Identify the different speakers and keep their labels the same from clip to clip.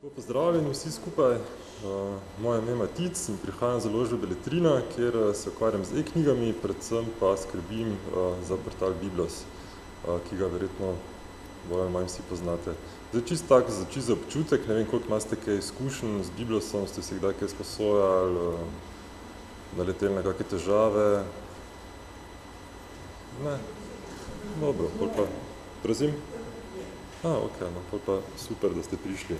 Speaker 1: Pozdravljeni vsi skupaj. Moje ime je Matic in prihajam z založbe Beletrina, kjer se ukvarjam z e-knjigami, predvsem pa skrbim za portal Biblos, ki ga verjetno bolj ali manj vsi poznate. Zdaj čisto tak za občutek, ne vem, koliko imate kaj izkušenj z Biblosom, ste si kdaj kaj sposojali, naleteli na kakšne težave? Ne? Dobro, pol pa prezim? Ok, no, pol pa super, da ste prišli.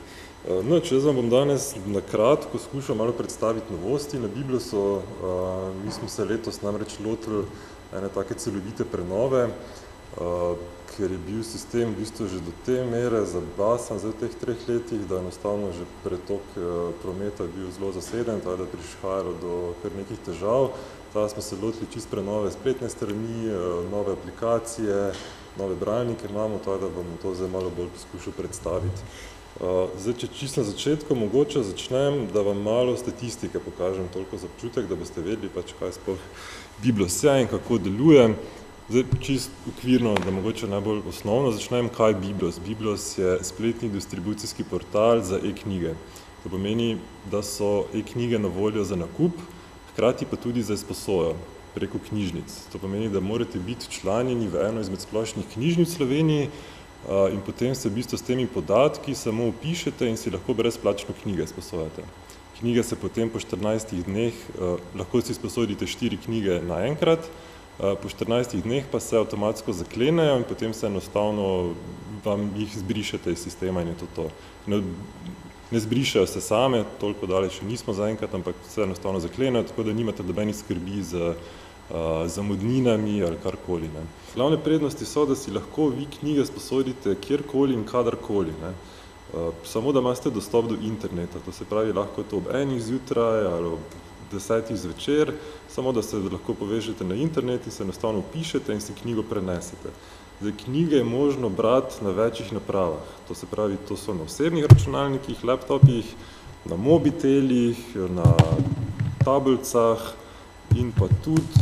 Speaker 1: No, če jaz vam bom danes na kratko skušal malo predstaviti novosti na Biblosu. Mi smo se letos namreč lotili ene take celovite prenove, ker je bil sistem v bistvu že do te mere zabasan zdaj v teh 3 letih, da enostavno že pretok prometa bil zelo zaseden, tako da je prišhajalo do kar nekih težav. Zdaj smo se lotili čist prenove spletne strani, nove aplikacije, nove bralnike imamo, tako da bom to zdaj malo bolj poskušal predstaviti. Zdaj, če čisto na začetku mogoče začnem, da vam malo statistike pokažem, toliko za občutek, da boste vedeli, pač kaj sploh Biblos je in kako deluje. Zdaj, čisto okvirno, da mogoče najbolj osnovno začnem, kaj je Biblos. Biblos je spletni distribucijski portal za e-knjige. To pomeni, da so e-knjige na voljo za nakup, hkrati pa tudi za izposojo preko knjižnic. To pomeni, da morate biti včlanjeni v eno izmed splošnih knjižnic v Sloveniji in potem se v bistvu s temi podatki samo vpišete in si lahko brezplačno knjige izposojate. Knjige se potem po 14 dneh, lahko si izposodite 4 knjige naenkrat, po 14 dneh pa se avtomatsko zaklenejo in potem se enostavno vam jih zbrišete iz sistema in je to. Ne zbrišajo se same, toliko daleč še nismo zaenkrat, ampak se enostavno zaklenejo, tako da nimate nobenih skrbi z zamudninami ali karkoli. Glavne prednosti so, da si lahko vi knjige sposodite kjerkoli in kadarkoli. Samo da imate dostop do interneta, to se pravi lahko to ob 1 zjutraj ali ob 10 zvečer, samo da se lahko povežete na internet in se enostavno vpišete in si knjigo prenesete. Zdaj, knjige je možno brati na večjih napravah, to se pravi, to so na osebnih računalnikih, laptopih, na mobitelih, na tablicah in pa tudi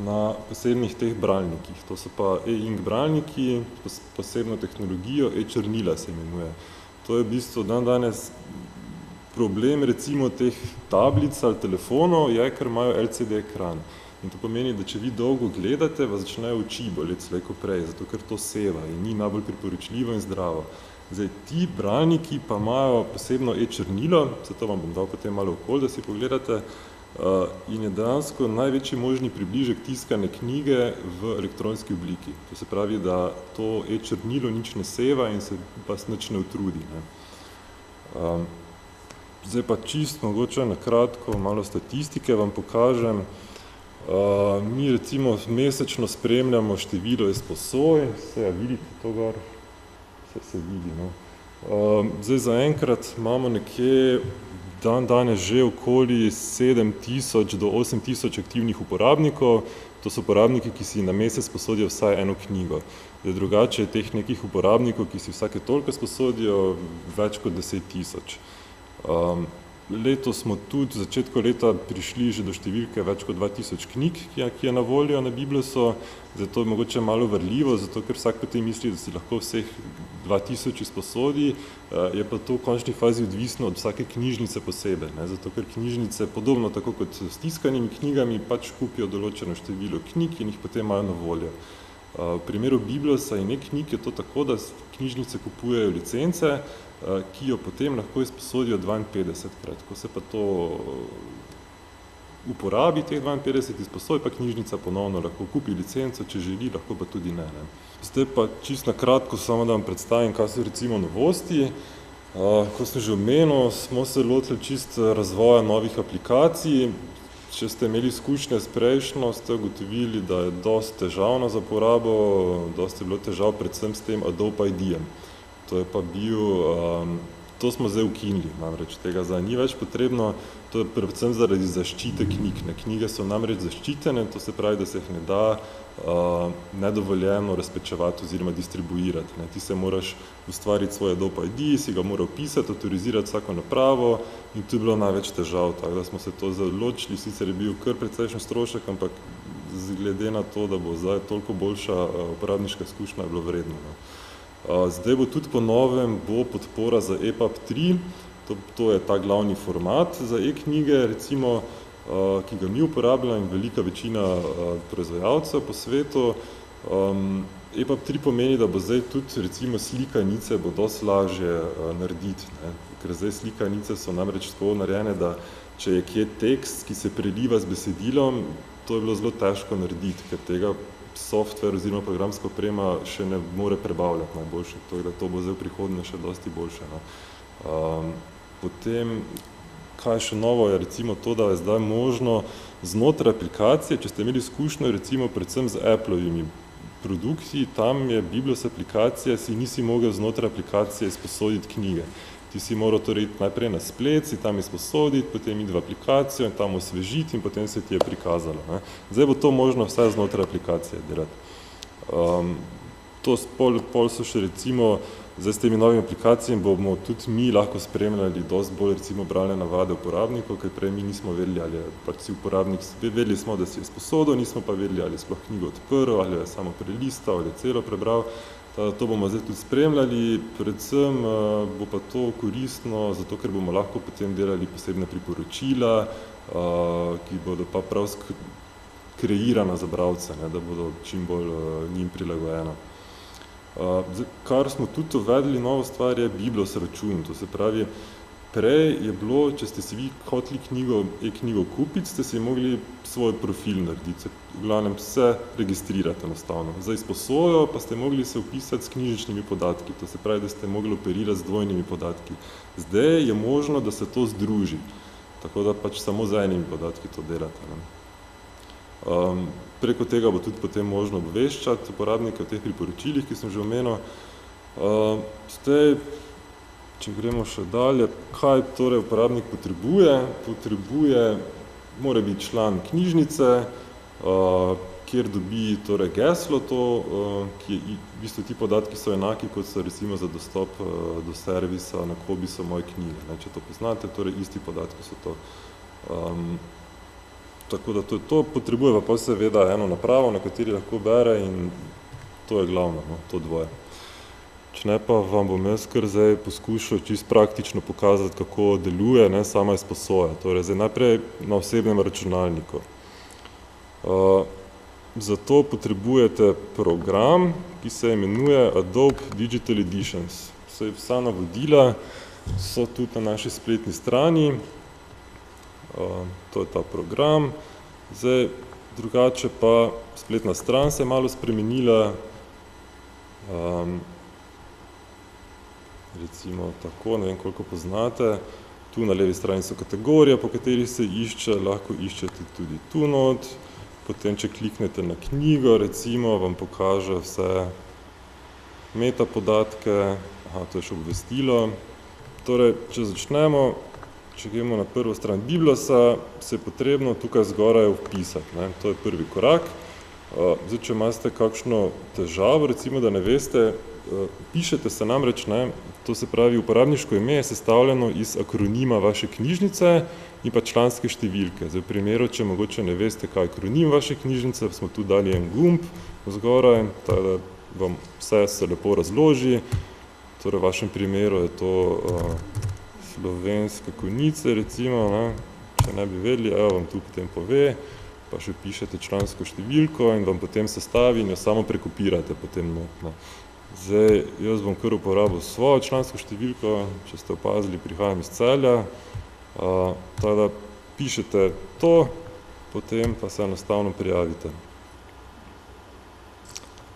Speaker 1: na posebnih teh bralnikih. To so pa e-ink bralniki, posebno tehnologijo, e-črnila se imenuje. To je v bistvu danes problem recimo teh tablic ali telefonov, je, ker imajo LCD ekran. In to pomeni, da če vi dolgo gledate, vas začnejo oči boleti slej ko prej, zato ker to seva in ni najbolj priporočljivo in zdravo. Zdaj, ti bralniki pa imajo posebno e-črnilo, zato vam bom dal potem malo okoli, da si pogledate, in je dejansko največji možni približek tiskane knjige v elektronski obliki. To se pravi, da to e-črnilo nič ne seva in se vas nič ne utrudi. Zdaj pa čisto mogoče na kratko malo statistike vam pokažem. Mi recimo mesečno spremljamo število izposoj, vidite to gor, se vidi, no. Zdaj zaenkrat imamo nekje danes že okoli 7,000 do 8,000 aktivnih uporabnikov, to so uporabniki, ki si na mesec sposodijo vsaj eno knjigo. Zdaj, drugače je teh nekih uporabnikov, ki si vsake toliko sposodijo, več kot 10,000. Letos smo tudi v začetku leta prišli že do številke več kot 2000 knjig, ki je na voljo na Biblosu. Zato je mogoče malo varljivo, zato ker vsak potem misli, da si lahko vseh 2000 izposodi, je pa to v končni fazi odvisno od vsake knjižnice posebej. Zato ker knjižnice, podobno tako kot s tiskanimi knjigami, pač kupijo določeno število knjig in jih potem imajo na voljo. V primeru Biblosa in e-knjig je to tako, da knjižnice kupujejo licence, ki jo potem lahko izposodijo 52krat. Ko se pa to uporabi, teh 52 izposoj, pa knjižnica ponovno lahko kupi licenco, če želi, lahko pa tudi ne. Zdaj pa čisto na kratko samo da vam predstavim, kaj so recimo novosti. Ko sem že omenil, smo se lotili čisto razvoja novih aplikacij. Če ste imeli izkušnje s prejšnjo, ste ugotovili, da je dosti težavno za uporabo, dosti je bilo težav predvsem s tem Adobe ID-jem. To je pa to smo zdaj ukinili, namreč tega zdaj ni več potrebno, to je predvsem zaradi zaščite knjig. Knjige so namreč zaščitene, to se pravi, da se jih ne da nedovoljeno razpečevati oziroma distribuirati. Ti se moraš ustvariti svoj Adobe ID, si ga mora vpisati, avtorizirati vsako napravo in tu je bilo največ težav, tako da smo se to zdaj odločili, sicer je bil kar precejšen strošek, ampak glede na to, da bo zdaj toliko boljša uporabniška izkušnja, je bilo vredno. Zdaj bo tudi po novem podpora za EPUB 3, to je ta glavni format za e-knjige, recimo, ki ga mi uporabljamo in velika večina proizvajalcev po svetu. EPUB 3 pomeni, da bo zdaj tudi recimo slikanice bo dosti lažje narediti, ne? Ker zdaj slikanice so namreč tako narejene, da če je kje tekst, ki se preliva z besedilom, to je bilo zelo težko narediti, ker tega software oziroma programska oprema še ne more prebavljati najboljše, da to bo zdaj v prihodnje še dosti boljše. No? Potem, kaj še novo je recimo to, da je zdaj možno znotraj aplikacije, če ste imeli izkušnjo recimo predvsem z Applovimi produkti, tam je Biblos aplikacija, si nisi mogel znotraj aplikacije izposoditi knjige. Ti si moral torej iti najprej na splet, si tam izposoditi, potem iti v aplikacijo in tam osvežiti in potem se ti je prikazalo. Ne? Zdaj bo to možno vse znotraj aplikacije delati. Pol so še recimo, zdaj s temi novimi aplikacijami bomo tudi mi lahko spremljali dosti bolj recimo bralne navade uporabnikov, ker prej mi nismo vedeli, ali je pač si uporabnik, vedeli smo, da si je sposodil, nismo pa vedeli, ali je sploh knjigo odprl, ali je samo prelistal, ali je celo prebral. To bomo zdaj tudi spremljali, predvsem bo pa to koristno, zato ker bomo lahko potem delali posebne priporočila, ki bodo pa prav kreirana za bralce, ne, da bodo čim bolj njim prilagojena. Kar smo tudi uvedli novo stvar je Biblos račun, to se pravi, prej je bilo, če ste si vi hoteli e-knjigo kupiti, ste si mogli svoj profil narediti, v glavnem se registrirati enostavno. Za izposojo pa ste mogli se vpisati s knjižničnimi podatki, to se pravi, da ste mogli operirati z dvojnimi podatki. Zdaj je možno, da se to združi, tako da pač samo z enimi podatki to delate. Ne? Preko tega bo tudi potem možno obveščati uporabnike o teh priporočilih, ki sem že omenil. Zdaj, če gremo še dalje, kaj torej uporabnik potrebuje, mora biti član knjižnice, kjer dobi torej geslo to, ki je, v bistvu ti podatki so enaki, kot so recimo za dostop do servisa na Kobiso moje knjige. Ne, če to poznate, torej isti podatki so to. Tako da to potrebuje pa seveda eno napravo, na kateri lahko bere in to je glavno, no, to dvoje. Če ne pa vam bom jaz kar zdaj poskušal čisto praktično pokazati, kako deluje, ne, sama izposoja. Torej, zdaj najprej na osebnem računalniku. Zato potrebujete program, ki se imenuje Adobe Digital Editions. Vsa navodila so tudi na naši spletni strani. To je ta program. Zdaj, drugače pa spletna stran se je malo spremenila. Recimo tako, ne vem, koliko poznate. Tu na levi strani so kategorije, po katerih se išče, lahko iščete tudi tu not. Potem, če kliknete na knjigo, recimo, vam pokaže vse metapodatke. To je še obvestilo. Torej, če začnemo, če gremo na prvo stran Biblosa, se je potrebno tukaj zgoraj vpisati. Ne? To je prvi korak. Zdaj, če imate kakšno težavo, recimo, da ne veste, pišete se namreč, ne? To se pravi, uporabniško ime je sestavljeno iz akronima vaše knjižnice in pa članske številke. Zdaj, v primeru, če mogoče ne veste, kaj je akronim vaše knjižnice, smo tu dali en gumb zgoraj, da vam vse se lepo razloži. Torej, v vašem primeru je to Slovenske konjice, recimo, ne? Če ne bi vedeli, evo vam tu potem pove, pa še pišete člansko številko in vam potem sestavi in jo samo prekopirate potem not. Ne? Zdaj, jaz bom kar uporabil svojo člansko številko, če ste opazili, prihajam iz Celja, da pišete to, potem pa se enostavno prijavite.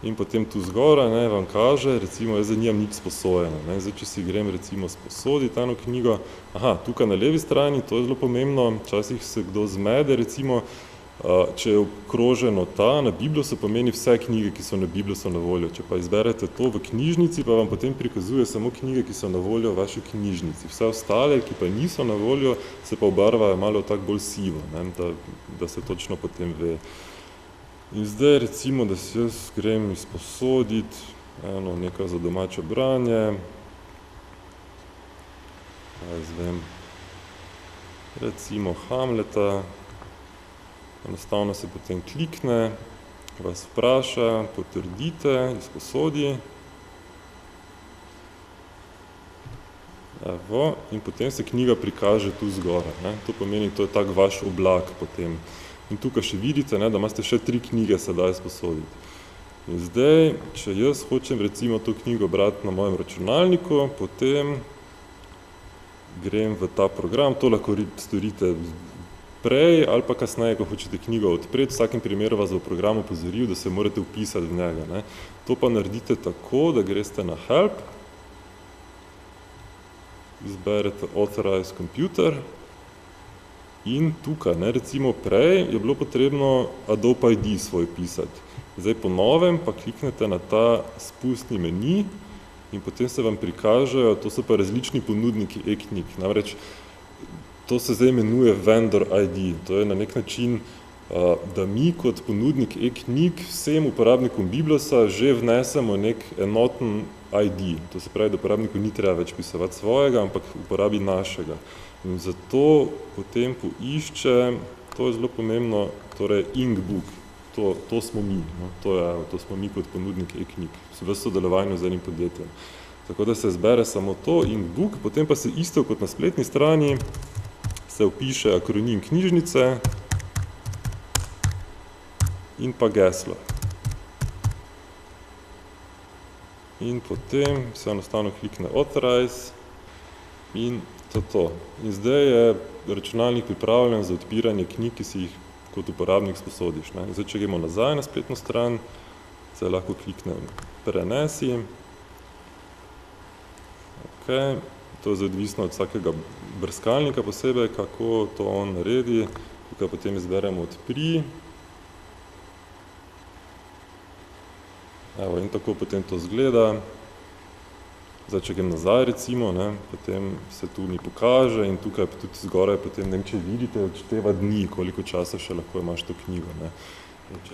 Speaker 1: In potem tu zgoraj, ne, vam kaže, recimo, jaz nimam nič sposojeno. Ne. Zdaj, če si grem recimo sposoditi eno knjigo, tukaj na levi strani, to je zelo pomembno, včasih se kdo zmede, recimo, če je obkroženo na Biblosu, pomeni vse knjige, ki so na Biblosu na voljo. Če pa izberete to v knjižnici, pa vam potem prikazuje samo knjige, ki so na voljo v vaši knjižnici. Vse ostale, ki pa niso na voljo, se pa obarvajo malo tako bolj sivo, ne, da se točno potem ve. In zdaj recimo, da si jaz grem izposoditi nekaj za domače branje. Vem, recimo Hamleta. Enostavno se potem klikne, vas vpraša, potrdite, izposodi. Evo, in potem se knjiga prikaže tu zgoraj, ne. To pomeni, to je tak vaš oblak potem. In tukaj še vidite, ne, da imate še 3 knjige sedaj sposoditi. In zdaj, če jaz hočem recimo to knjigo brati na mojem računalniku, potem grem v ta program, to lahko storite prej ali pa kasneje, ko hočete knjigo odpreti, v vsakem primeru vas v programu opozoril, da se morate vpisati v njega, ne. To pa naredite tako, da greste na Help, izberete Authorize Computer in tukaj, ne, recimo prej je bilo potrebno Adobe ID svoj pisati. Zdaj po novem pa kliknete na ta spustni meni in potem se vam prikažejo, to so pa različni ponudniki e-knjig. Namreč to se zdaj imenuje Vendor ID. To je na nek način, da mi kot ponudnik e-knjig vsem uporabnikom Biblosa že vnesemo nek enoten ID. To se pravi, da uporabniku ni treba več pisovati svojega, ampak uporabi našega. In zato potem poišče, to je zelo pomembno, torej Inkbook. To smo mi, no? To smo mi kot ponudnik e-knjig, v sodelovanju z enim podjetjem. Tako da se zbere samo to, Inkbook, potem pa se isto kot na spletni strani se vpiše akronim knjižnice in pa geslo. In potem se enostavno klikne Authorize in to. In zdaj je računalnik pripravljen za odpiranje knjig, ki si jih kot uporabnik sposodiš, ne. Zdaj, če gremo nazaj na spletno stran, se lahko kliknem Prenesi. Okej, to je odvisno od vsakega brskalnika posebej, kako to on naredi. Tukaj potem izberemo Odpri. Evo, in tako potem to izgleda. Zdaj, če grem nazaj recimo, ne, potem se tu mi pokaže in tukaj tudi zgoraj potem, ne vem, če vidite, odšteva dni, koliko časa še lahko imaš to knjigo, ne.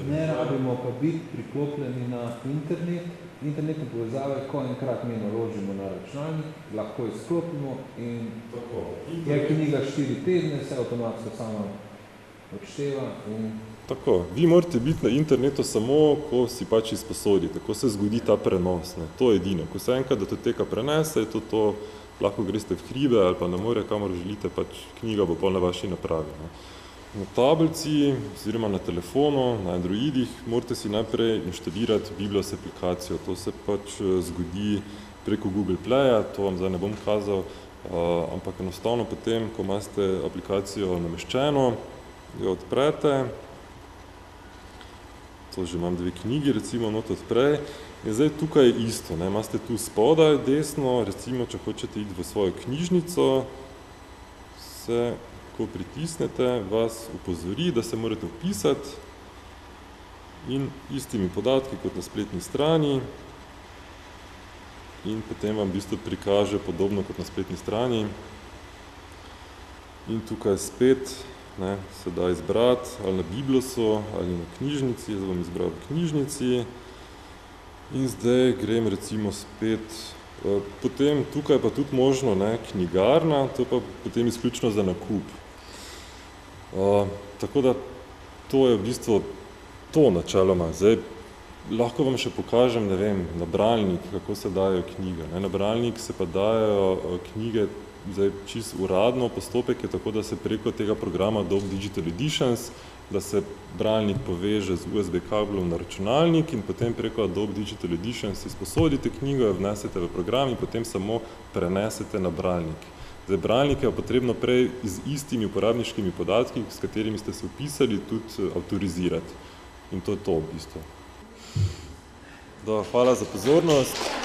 Speaker 2: Ne rabimo pa biti priklopljeni na internet. Internetne povezave, ko enkrat mi naložimo na računalnik, lahko izklopimo in je knjiga 4 tedne, se avtomatsko sama odšteva in...
Speaker 1: Tako, vi morate biti na internetu samo, ko si pač izposodite, ko se zgodi ta prenos, ne. To je edino. Ko se enkrat datoteka prenese, je to, lahko greste v hribe ali pa na morje, kamor želite, pač knjiga bo pol na vaši napravi, ne. Na tablici oziroma na telefonu, na Androidih, morate si najprej inštalirati Biblos aplikacijo. To se pač zgodi preko Google Playa, to vam zdaj ne bom kazal, ampak enostavno potem, ko imate aplikacijo nameščeno, jo odprete. To že imam 2 knjigi, recimo, not odprej. In zdaj tukaj je isto, ne, imate tu spodaj desno, recimo, če hočete iti v svojo knjižnico, se, ko pritisnete, vas upozori, da se morate vpisati in istimi podatki kot na spletni strani in potem vam v bistvu prikaže podobno kot na spletni strani. In tukaj spet, ne, se da izbrati ali na Biblosu ali na knjižnici, jaz bom izbral v knjižnici in zdaj grem recimo spet, potem tukaj pa tudi možno, ne, knjigarna, to pa potem izključno za nakup. Tako da to je v bistvu to načeloma. Zdaj, lahko vam še pokažem, ne vem, na bralnik, kako se dajo knjige, ne. Na bralnik se pa dajo knjige. Zdaj, čist uradno postopek je tako, da se preko tega programa Adobe Digital Editions, da se bralnik poveže z USB kablom na računalnik in potem preko Adobe Digital Editions izposodite knjigo, jo vnesete v program in potem samo prenesete na bralnik. Zdaj, bralnik je potrebno prej z istimi uporabniškimi podatki, s katerimi ste se vpisali, tudi avtorizirati. In to je to v bistvu. Hvala za pozornost.